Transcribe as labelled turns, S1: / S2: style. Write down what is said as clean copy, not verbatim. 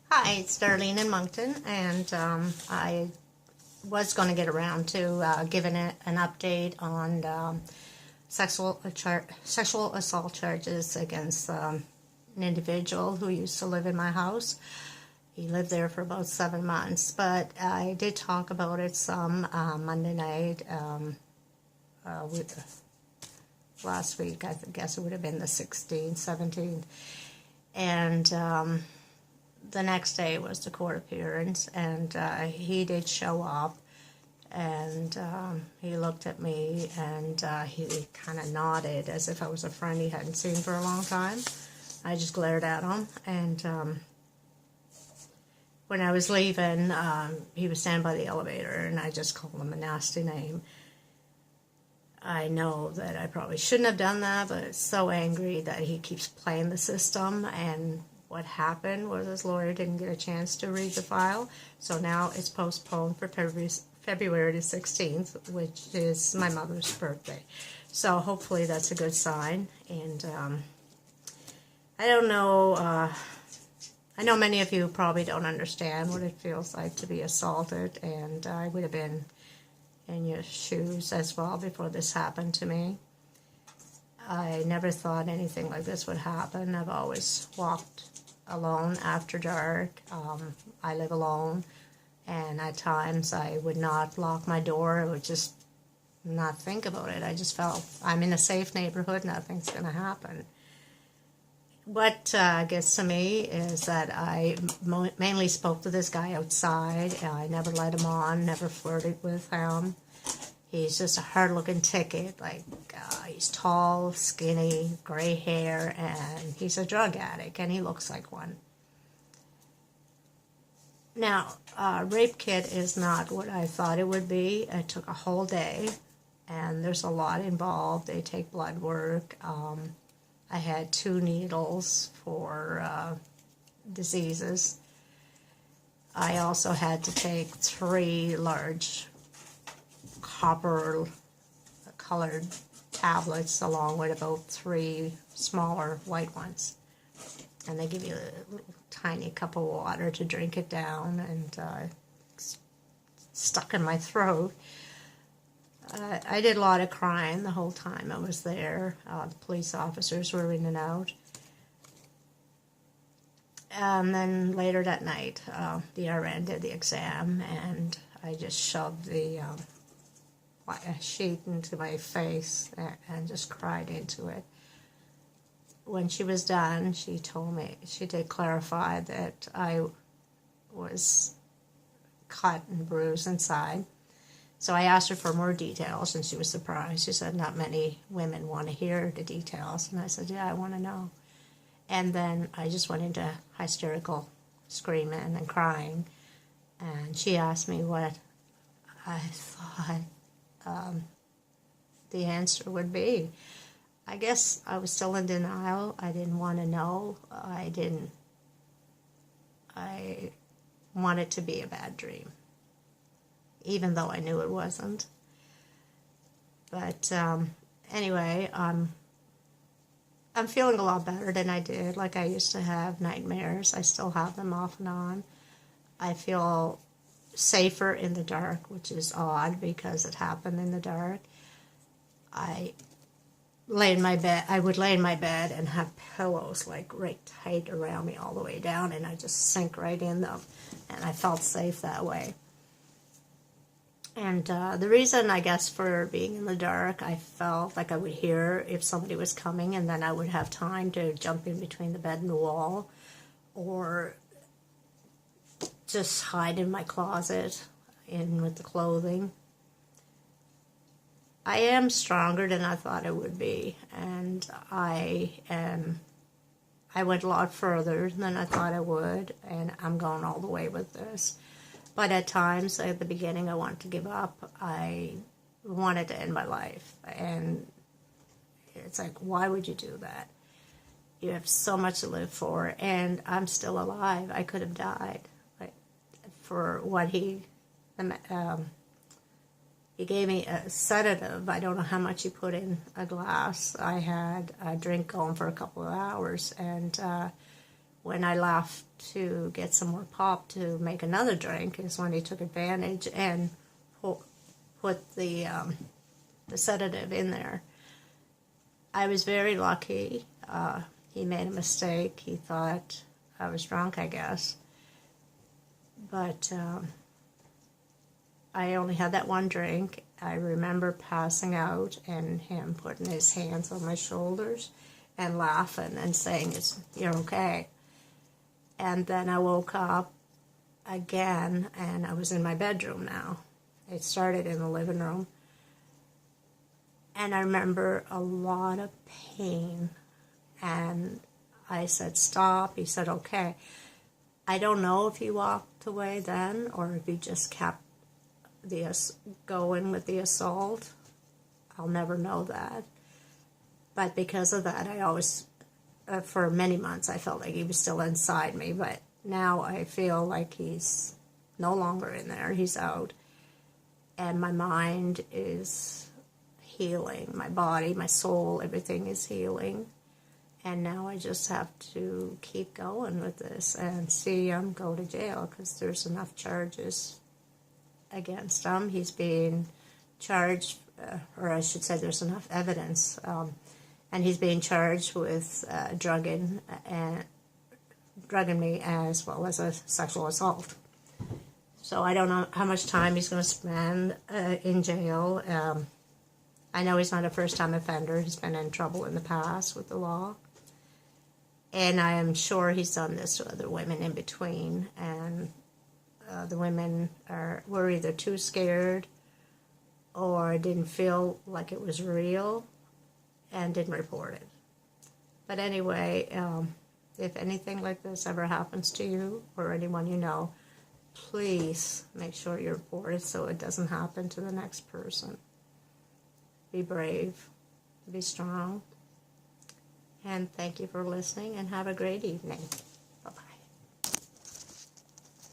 S1: Hi, it's Darlene in Moncton, and I was going to get around to giving it an update on sexual assault charges against an individual who used to live in my house. He lived there for about 7 months, but I did talk about it some Monday night last week. I guess it would have been the 16th, 17th, and the next day was the court appearance, and he did show up, and he looked at me, and he kind of nodded as if I was a friend he hadn't seen for a long time. I just glared at him, and when I was leaving, he was standing by the elevator, and I just called him a nasty name. I know that I probably shouldn't have done that, but it's so angry that he keeps playing the system. And what happened was his lawyer didn't get a chance to read the file, so now it's postponed for February the 16th, which is my mother's birthday. So hopefully that's a good sign. And I don't know, I know many of you probably don't understand what it feels like to be assaulted, and I would have been in your shoes as well before this happened to me. I never thought anything like this would happen. I've always walked alone after dark. I live alone, and at times I would not lock my door. I would just not think about it. I just felt I'm in a safe neighborhood, nothing's going to happen. What gets to me is that I mainly spoke to this guy outside. I never led him on, never flirted with him. He's just a hard-looking ticket. Like, he's tall, skinny, gray hair, and he's a drug addict, and he looks like one. Now, rape kit is not what I thought it would be. It took a whole day, and there's a lot involved. They take blood work. I had 2 needles for diseases. I also had to take 3 large copper-colored tablets along with about 3 smaller white ones. And they give you a little tiny cup of water to drink it down, and it's stuck in my throat. I did a lot of crying the whole time I was there. The police officers were in and out. And then later that night, the RN did the exam, and I just shoved the sheet into my face and just cried into it. When she was done, she told me, she did clarify that I was cut and bruised inside. So I asked her for more details, and she was surprised. She said, not many women want to hear the details. And I said, yeah, I want to know. And then I just went into hysterical screaming and crying. And she asked me what I thought the answer would be. I guess I was still in denial. I didn't want to know. I wanted to be a bad dream, even though I knew it wasn't. But anyway, I'm feeling a lot better than I did. Like, I used to have nightmares. I still have them off and on. I feel safer in the dark, which is odd because it happened in the dark. I would lay in my bed and have pillows like right tight around me all the way down, and I just sink right in them, and I felt safe that way. And the reason, I guess, for being in the dark, I felt like I would hear if somebody was coming, and then I would have time to jump in between the bed and the wall, or just hide in my closet in with the clothing. I am stronger than I thought I would be, and I went a lot further than I thought I would, and I'm going all the way with this. But at times, at the beginning, I wanted to give up. I wanted to end my life. And it's like, why would you do that? You have so much to live for, and I'm still alive. I could have died. Like, for what he gave me a sedative. I don't know how much he put in a glass. I had a drink going for a couple of hours, and when I left to get some more pop to make another drink is when he took advantage and put the sedative in there. I was very lucky. He made a mistake. He thought I was drunk, I guess. But I only had that one drink. I remember passing out and him putting his hands on my shoulders and laughing and saying, "You're okay." And then I woke up again, and I was in my bedroom now. It started in the living room. And I remember a lot of pain. And I said, "Stop." He said, "Okay." I don't know if he walked away then or if he just kept going with the assault. I'll never know that. But because of that, I always, for many months, I felt like he was still inside me. But now I feel like he's no longer in there. He's out. And my mind is healing. My body, my soul, everything is healing. And now I just have to keep going with this and see him go to jail because there's enough charges against him. He's being charged, or I should say there's enough evidence. And he's being charged with drugging me as well as a sexual assault. So I don't know how much time he's going to spend in jail. I know he's not a first-time offender. He's been in trouble in the past with the law. And I am sure he's done this to other women in between. And the women were either too scared or didn't feel like it was real and didn't report it. But anyway, if anything like this ever happens to you or anyone you know, please make sure you report it so it doesn't happen to the next person. Be brave, be strong, and thank you for listening, and have a great evening.